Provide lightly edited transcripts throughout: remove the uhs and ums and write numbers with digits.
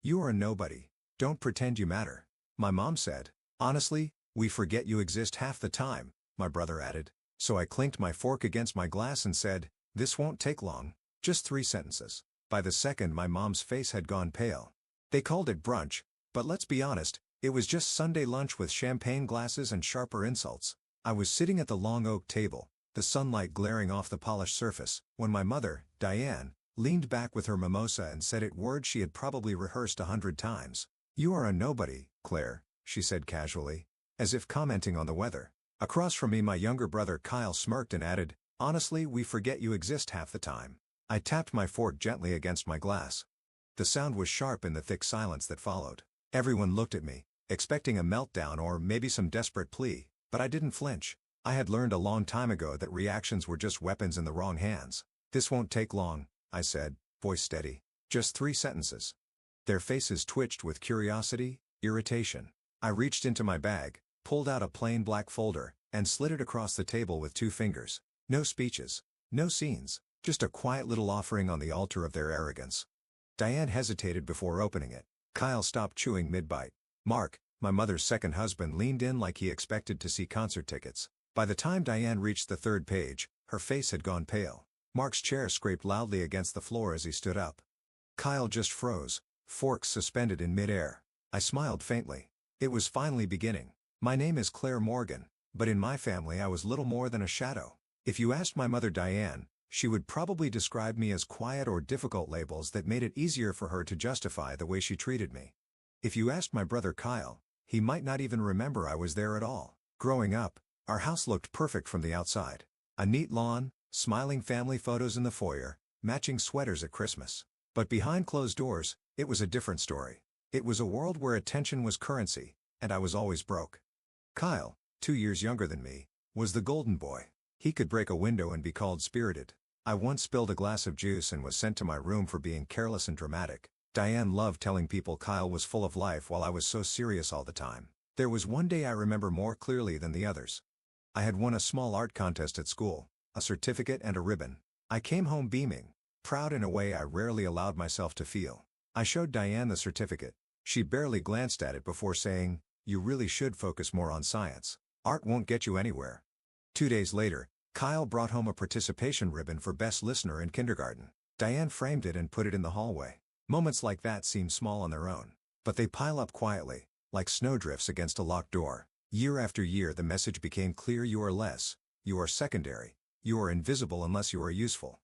You are a nobody. Don't pretend you matter. My mom said. Honestly, we forget you exist half the time, my brother added. So I clinked my fork against my glass and said, this won't take long. Just 3 sentences. By the second my mom's face had gone pale. They called it brunch, but let's be honest, it was just Sunday lunch with champagne glasses and sharper insults. I was sitting at the long oak table, the sunlight glaring off the polished surface, when my mother, Diane, leaned back with her mimosa and said it words she had probably rehearsed 100 times. You are a nobody, Claire, she said casually, as if commenting on the weather. Across from me my younger brother Kyle smirked and added, honestly we forget you exist half the time. I tapped my fork gently against my glass. The sound was sharp in the thick silence that followed. Everyone looked at me, expecting a meltdown or maybe some desperate plea, but I didn't flinch. I had learned a long time ago that reactions were just weapons in the wrong hands. This won't take long, I said, voice steady. Just 3 sentences. Their faces twitched with curiosity, irritation. I reached into my bag, pulled out a plain black folder, and slid it across the table with 2 fingers. No speeches. No scenes. Just a quiet little offering on the altar of their arrogance. Diane hesitated before opening it. Kyle stopped chewing mid-bite. Mark, my mother's second husband, leaned in like he expected to see concert tickets. By the time Diane reached the 3rd page, her face had gone pale. Mark's chair scraped loudly against the floor as he stood up. Kyle just froze, forks suspended in mid-air. I smiled faintly. It was finally beginning. My name is Claire Morgan, but in my family I was little more than a shadow. If you asked my mother Diane, she would probably describe me as quiet or difficult, labels that made it easier for her to justify the way she treated me. If you asked my brother Kyle, he might not even remember I was there at all. Growing up, our house looked perfect from the outside. A neat lawn, smiling family photos in the foyer, matching sweaters at Christmas. But behind closed doors, it was a different story. It was a world where attention was currency, and I was always broke. Kyle, 2 years younger than me, was the golden boy. He could break a window and be called spirited. I once spilled a glass of juice and was sent to my room for being careless and dramatic. Diane loved telling people Kyle was full of life while I was so serious all the time. There was one day I remember more clearly than the others. I had won a small art contest at school, a certificate and a ribbon. I came home beaming, proud in a way I rarely allowed myself to feel. I showed Diane the certificate. She barely glanced at it before saying, "You really should focus more on science. Art won't get you anywhere." 2 days later, Kyle brought home a participation ribbon for Best Listener in kindergarten. Diane framed it and put it in the hallway. Moments like that seem small on their own, but they pile up quietly, like snowdrifts against a locked door. Year after year the message became clear: you are less, you are secondary, you are invisible unless you are useful.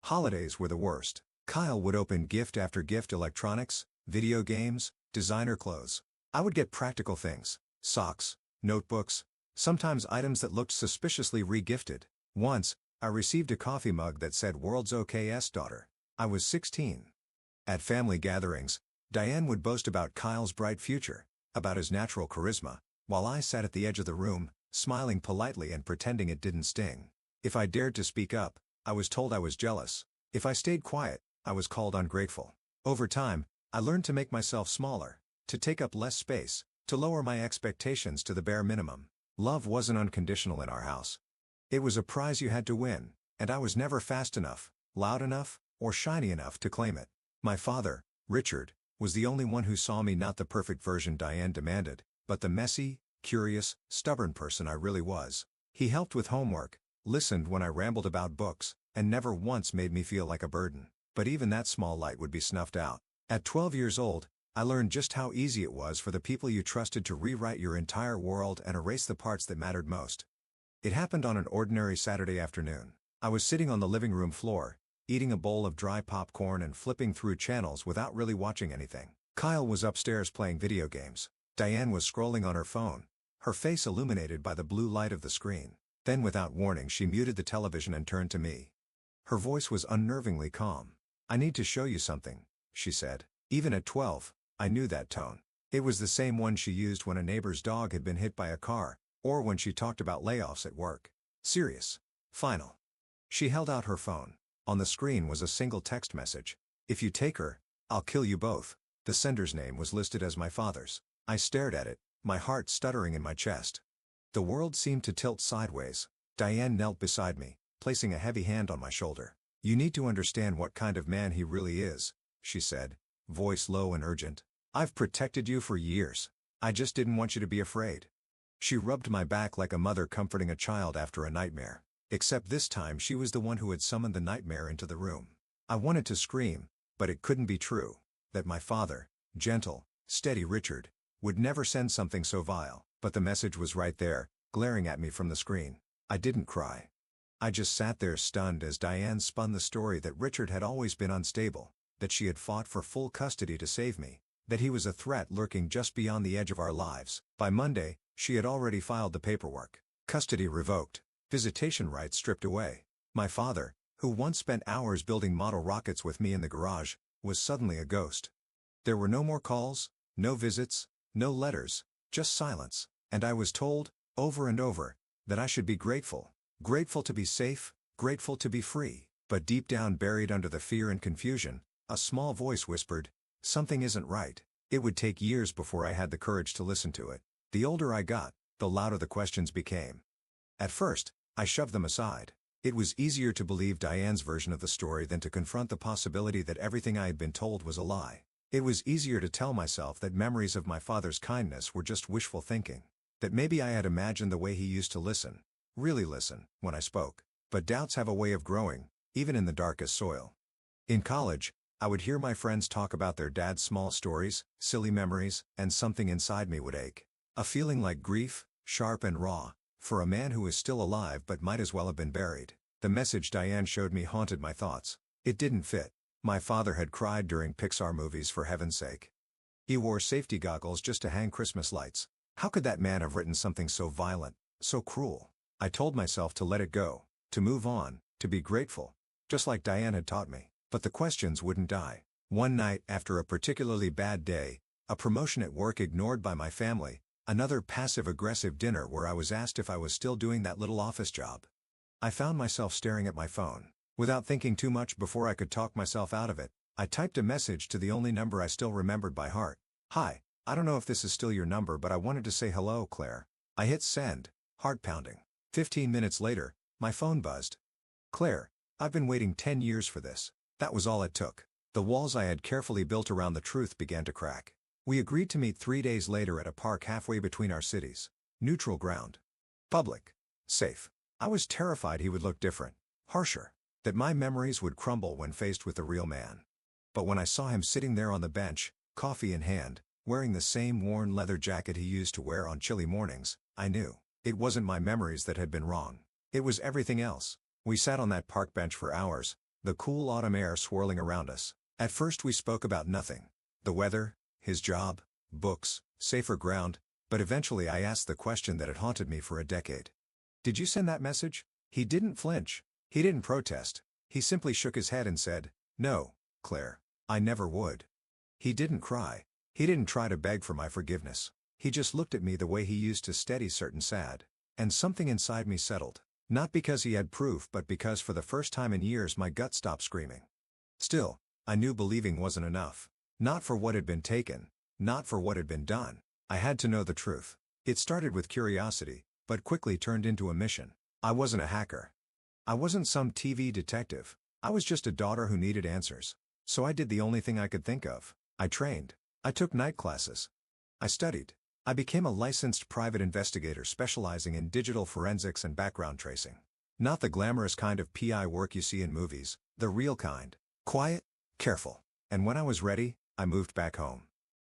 Holidays were the worst. Kyle would open gift after gift: electronics, video games, designer clothes. I would get practical things: socks, notebooks, sometimes items that looked suspiciously re-gifted. Once, I received a coffee mug that said "World's OK's daughter." I was 16. At family gatherings, Diane would boast about Kyle's bright future, about his natural charisma, while I sat at the edge of the room, smiling politely and pretending it didn't sting. If I dared to speak up, I was told I was jealous. If I stayed quiet, I was called ungrateful. Over time, I learned to make myself smaller, to take up less space, to lower my expectations to the bare minimum. Love wasn't unconditional in our house. It was a prize you had to win, and I was never fast enough, loud enough, or shiny enough to claim it. My father, Richard, was the only one who saw me not the perfect version Diane demanded, but the messy, curious, stubborn person I really was. He helped with homework, listened when I rambled about books, and never once made me feel like a burden. But even that small light would be snuffed out. At 12 years old, I learned just how easy it was for the people you trusted to rewrite your entire world and erase the parts that mattered most. It happened on an ordinary Saturday afternoon. I was sitting on the living room floor, eating a bowl of dry popcorn and flipping through channels without really watching anything. Kyle was upstairs playing video games. Diane was scrolling on her phone, her face illuminated by the blue light of the screen. Then without warning she muted the television and turned to me. Her voice was unnervingly calm. "I need to show you something," she said. Even at 12, I knew that tone. It was the same one she used when a neighbor's dog had been hit by a car, or when she talked about layoffs at work. Serious. Final. She held out her phone. On the screen was a single text message. "If you take her, I'll kill you both." The sender's name was listed as my father's. I stared at it, my heart stuttering in my chest. The world seemed to tilt sideways. Diane knelt beside me, placing a heavy hand on my shoulder. "You need to understand what kind of man he really is," she said, voice low and urgent. "I've protected you for years. I just didn't want you to be afraid." She rubbed my back like a mother comforting a child after a nightmare. Except this time she was the one who had summoned the nightmare into the room. I wanted to scream, but it couldn't be true. That my father, gentle, steady Richard, would never send something so vile. But the message was right there, glaring at me from the screen. I didn't cry. I just sat there stunned as Diane spun the story that Richard had always been unstable, that she had fought for full custody to save me, that he was a threat lurking just beyond the edge of our lives. By Monday, she had already filed the paperwork. Custody revoked. Visitation rights stripped away. My father, who once spent hours building model rockets with me in the garage, was suddenly a ghost. There were no more calls, no visits, no letters, just silence, and I was told, over and over, that I should be grateful. Grateful to be safe, grateful to be free. But deep down, buried under the fear and confusion, a small voice whispered, "Something isn't right." It would take years before I had the courage to listen to it. The older I got, the louder the questions became. At first, I shoved them aside. It was easier to believe Diane's version of the story than to confront the possibility that everything I had been told was a lie. It was easier to tell myself that memories of my father's kindness were just wishful thinking. That maybe I had imagined the way he used to listen, really listen, when I spoke. But doubts have a way of growing, even in the darkest soil. In college, I would hear my friends talk about their dad's small stories, silly memories, and something inside me would ache. A feeling like grief, sharp and raw, for a man who is still alive but might as well have been buried. The message Diane showed me haunted my thoughts. It didn't fit. My father had cried during Pixar movies, for heaven's sake. He wore safety goggles just to hang Christmas lights. How could that man have written something so violent, so cruel? I told myself to let it go, to move on, to be grateful, just like Diane had taught me. But the questions wouldn't die. One night, after a particularly bad day, a promotion at work ignored by my family, another passive-aggressive dinner where I was asked if I was still doing that little office job, I found myself staring at my phone. Without thinking too much before I could talk myself out of it, I typed a message to the only number I still remembered by heart. "Hi, I don't know if this is still your number, but I wanted to say hello, Claire." I hit send, heart pounding. 15 minutes later, my phone buzzed. "Claire, I've been waiting 10 years for this." That was all it took. The walls I had carefully built around the truth began to crack. We agreed to meet 3 days later at a park halfway between our cities. Neutral ground. Public. Safe. I was terrified he would look different. Harsher. That my memories would crumble when faced with the real man. But when I saw him sitting there on the bench, coffee in hand, wearing the same worn leather jacket he used to wear on chilly mornings, I knew. It wasn't my memories that had been wrong. It was everything else. We sat on that park bench for hours, the cool autumn air swirling around us. At first we spoke about nothing. The weather, his job, books, safer ground, but eventually I asked the question that had haunted me for a decade. "Did you send that message?" He didn't flinch. He didn't protest. He simply shook his head and said, "No, Claire, I never would." He didn't cry. He didn't try to beg for my forgiveness. He just looked at me the way he used to steady certain sad. And something inside me settled. Not because he had proof, but because for the first time in years my gut stopped screaming. Still, I knew believing wasn't enough. Not for what had been taken, not for what had been done. I had to know the truth. It started with curiosity, but quickly turned into a mission. I wasn't a hacker. I wasn't some TV detective. I was just a daughter who needed answers. So I did the only thing I could think of. I trained. I took night classes. I studied. I became a licensed private investigator specializing in digital forensics and background tracing. Not the glamorous kind of PI work you see in movies, the real kind. Quiet, careful. And when I was ready, I moved back home.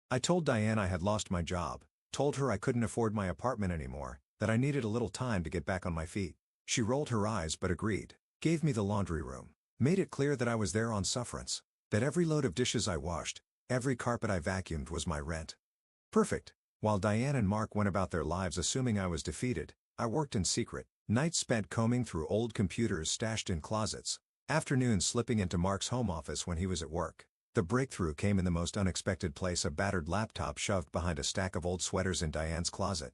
I told Diane I had lost my job, told her I couldn't afford my apartment anymore, that I needed a little time to get back on my feet. She rolled her eyes but agreed, gave me the laundry room, made it clear that I was there on sufferance, that every load of dishes I washed, every carpet I vacuumed was my rent. Perfect. While Diane and Mark went about their lives assuming I was defeated, I worked in secret, nights spent combing through old computers stashed in closets, afternoons slipping into Mark's home office when he was at work. The breakthrough came in the most unexpected place: a battered laptop shoved behind a stack of old sweaters in Diane's closet.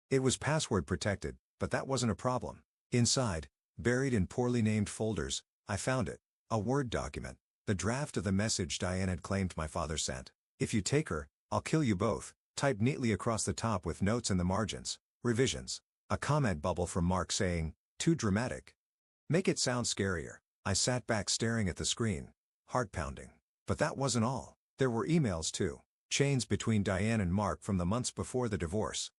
It was password protected, but that wasn't a problem. Inside, buried in poorly named folders, I found it. A Word document. The draft of the message Diane had claimed my father sent. "If you take her, I'll kill you both," typed neatly across the top with notes in the margins. Revisions. A comment bubble from Mark saying, "Too dramatic. Make it sound scarier." I sat back staring at the screen, heart pounding. But that wasn't all. There were emails too. Chains between Diane and Mark from the months before the divorce.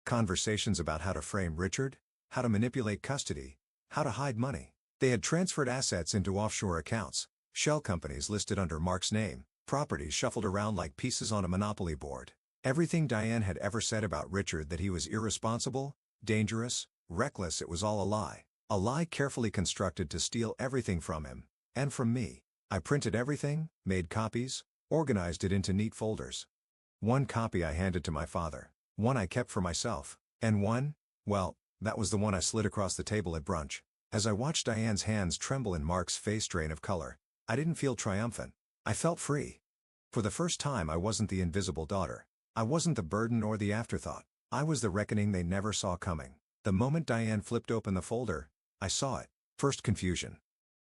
Conversations about how to frame Richard, how to manipulate custody, how to hide money. They had transferred assets into offshore accounts, shell companies listed under Mark's name, properties shuffled around like pieces on a monopoly board. Everything Diane had ever said about Richard, that he was irresponsible, dangerous, reckless, it was all a lie. A lie carefully constructed to steal everything from him, and from me. I printed everything, made copies, organized it into neat folders. One copy I handed to my father, one I kept for myself, and one, well, that was the one I slid across the table at brunch. As I watched Diane's hands tremble and Mark's face drain of color, I didn't feel triumphant. I felt free. For the first time, I wasn't the invisible daughter. I wasn't the burden or the afterthought. I was the reckoning they never saw coming. The moment Diane flipped open the folder, I saw it. First confusion.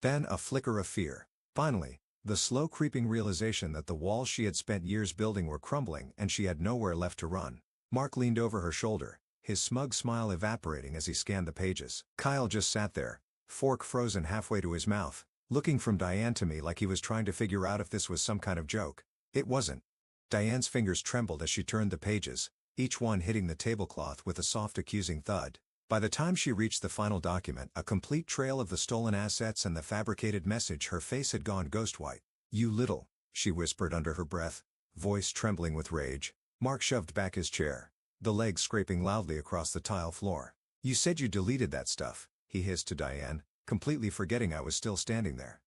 Then a flicker of fear. Finally, the slow creeping realization that the walls she had spent years building were crumbling and she had nowhere left to run. Mark leaned over her shoulder, his smug smile evaporating as he scanned the pages. Kyle just sat there, fork frozen halfway to his mouth, looking from Diane to me like he was trying to figure out if this was some kind of joke. It wasn't. Diane's fingers trembled as she turned the pages, each one hitting the tablecloth with a soft accusing thud. By the time she reached the final document, a complete trail of the stolen assets and the fabricated message, her face had gone ghost white. "You little," she whispered under her breath, voice trembling with rage. Mark shoved back his chair, the legs scraping loudly across the tile floor. "You said you deleted that stuff," he hissed to Diane, completely forgetting I was still standing there.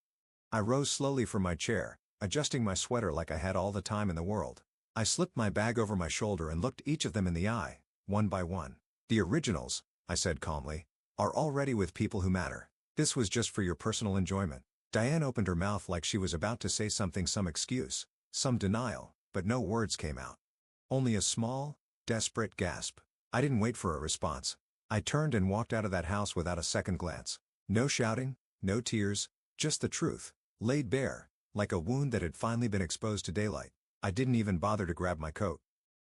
I rose slowly from my chair, adjusting my sweater like I had all the time in the world. I slipped my bag over my shoulder and looked each of them in the eye, one by one. "The originals," I said calmly, "are already with people who matter. This was just for your personal enjoyment." Diane opened her mouth like she was about to say something, some excuse, some denial, but no words came out. Only a small, desperate gasp. I didn't wait for a response. I turned and walked out of that house without a second glance. No shouting, no tears, just the truth, laid bare, like a wound that had finally been exposed to daylight. I didn't even bother to grab my coat.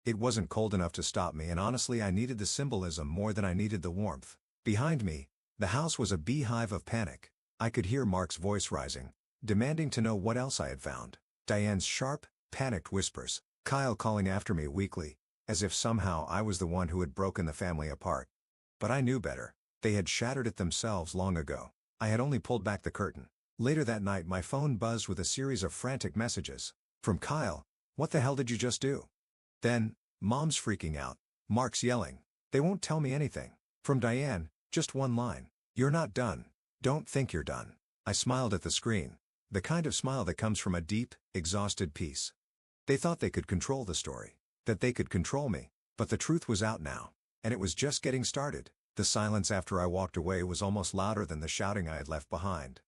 It wasn't cold enough to stop me, and honestly I needed the symbolism more than I needed the warmth. Behind me, the house was a beehive of panic. I could hear Mark's voice rising, demanding to know what else I had found. Diane's sharp, panicked whispers. Kyle calling after me weakly, as if somehow I was the one who had broken the family apart. But I knew better. They had shattered it themselves long ago. I had only pulled back the curtain. Later that night my phone buzzed with a series of frantic messages. From Kyle, "What the hell did you just do?" Then, "Mom's freaking out. Mark's yelling. They won't tell me anything." From Diane, just one line. "You're not done. Don't think you're done." I smiled at the screen, the kind of smile that comes from a deep, exhausted peace. They thought they could control the story, that they could control me, but the truth was out now, and it was just getting started. The silence after I walked away was almost louder than the shouting I had left behind.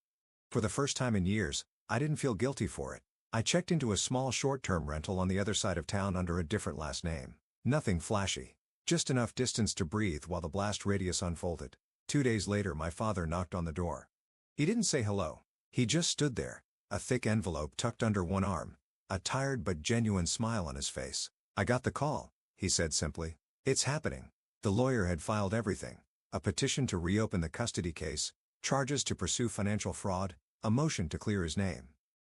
For the first time in years, I didn't feel guilty for it. I checked into a small short-term rental on the other side of town under a different last name. Nothing flashy, just enough distance to breathe while the blast radius unfolded. 2 days later my father knocked on the door. He didn't say hello. He just stood there, a thick envelope tucked under one arm, a tired but genuine smile on his face. "I got the call," he said simply. "It's happening." The lawyer had filed everything: a petition to reopen the custody case, charges to pursue financial fraud, a motion to clear his name.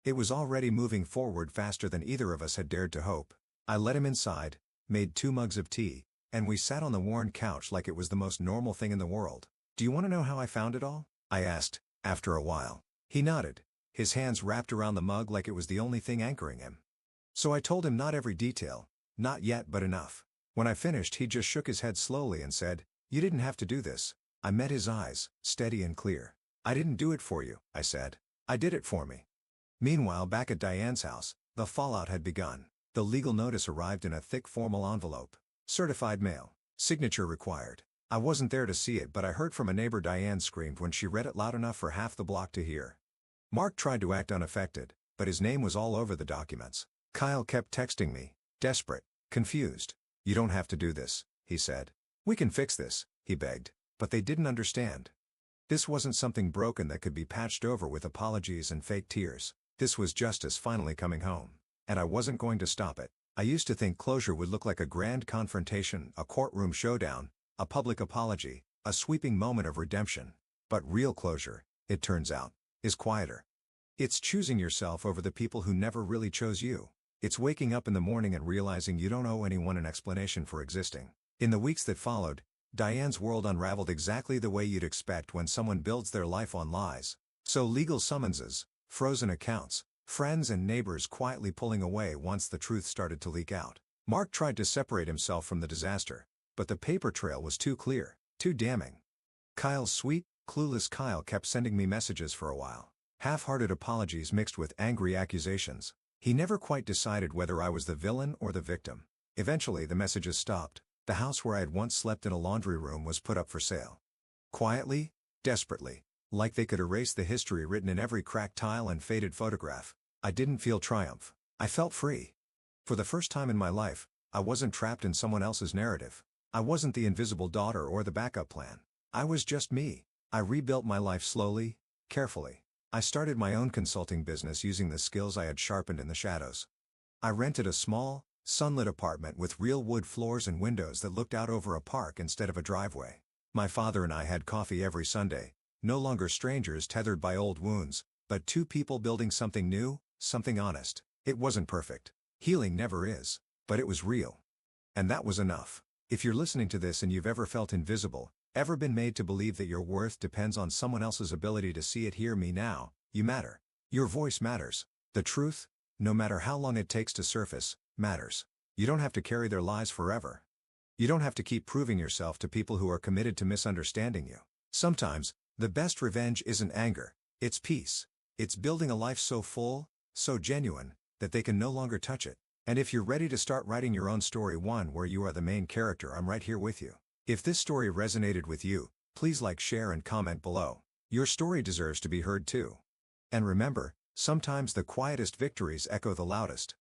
It was already moving forward faster than either of us had dared to hope. I let him inside, made 2 mugs of tea, and we sat on the worn couch like it was the most normal thing in the world. "Do you want to know how I found it all?" I asked, after a while. He nodded, his hands wrapped around the mug like it was the only thing anchoring him. So I told him not every detail, not yet, but enough. When I finished he just shook his head slowly and said, "You didn't have to do this." I met his eyes, steady and clear. "I didn't do it for you," I said. "I did it for me." Meanwhile, back at Diane's house, the fallout had begun. The legal notice arrived in a thick formal envelope. Certified mail. Signature required. I wasn't there to see it, but I heard from a neighbor Diane screamed when she read it loud enough for half the block to hear. Mark tried to act unaffected, but his name was all over the documents. Kyle kept texting me, desperate, confused. "You don't have to do this," he said. "We can fix this," he begged. But they didn't understand. This wasn't something broken that could be patched over with apologies and fake tears. This was justice finally coming home. And I wasn't going to stop it. I used to think closure would look like a grand confrontation, a courtroom showdown, a public apology, a sweeping moment of redemption. But real closure, it turns out, is quieter. It's choosing yourself over the people who never really chose you. It's waking up in the morning and realizing you don't owe anyone an explanation for existing. In the weeks that followed, Diane's world unraveled exactly the way you'd expect when someone builds their life on lies. So legal summonses, frozen accounts, friends and neighbors quietly pulling away once the truth started to leak out. Mark tried to separate himself from the disaster, but the paper trail was too clear, too damning. Kyle's sweet, clueless Kyle kept sending me messages for a while. Half-hearted apologies mixed with angry accusations. He never quite decided whether I was the villain or the victim. Eventually the messages stopped. The house where I had once slept in a laundry room was put up for sale. Quietly, desperately, like they could erase the history written in every cracked tile and faded photograph, I didn't feel triumph. I felt free. For the first time in my life, I wasn't trapped in someone else's narrative. I wasn't the invisible daughter or the backup plan. I was just me. I rebuilt my life slowly, carefully. I started my own consulting business using the skills I had sharpened in the shadows. I rented a small, sunlit apartment with real wood floors and windows that looked out over a park instead of a driveway. My father and I had coffee every Sunday, no longer strangers tethered by old wounds, but two people building something new, something honest. It wasn't perfect. Healing never is. But it was real. And that was enough. If you're listening to this and you've ever felt invisible, ever been made to believe that your worth depends on someone else's ability to see it, hear me now, you matter. Your voice matters. The truth, no matter how long it takes to surface, matters. You don't have to carry their lies forever. You don't have to keep proving yourself to people who are committed to misunderstanding you. Sometimes, the best revenge isn't anger, it's peace. It's building a life so full, so genuine, that they can no longer touch it. And if you're ready to start writing your own story, one where you are the main character, I'm right here with you. If this story resonated with you, please like, share and comment below. Your story deserves to be heard too. And remember, sometimes the quietest victories echo the loudest.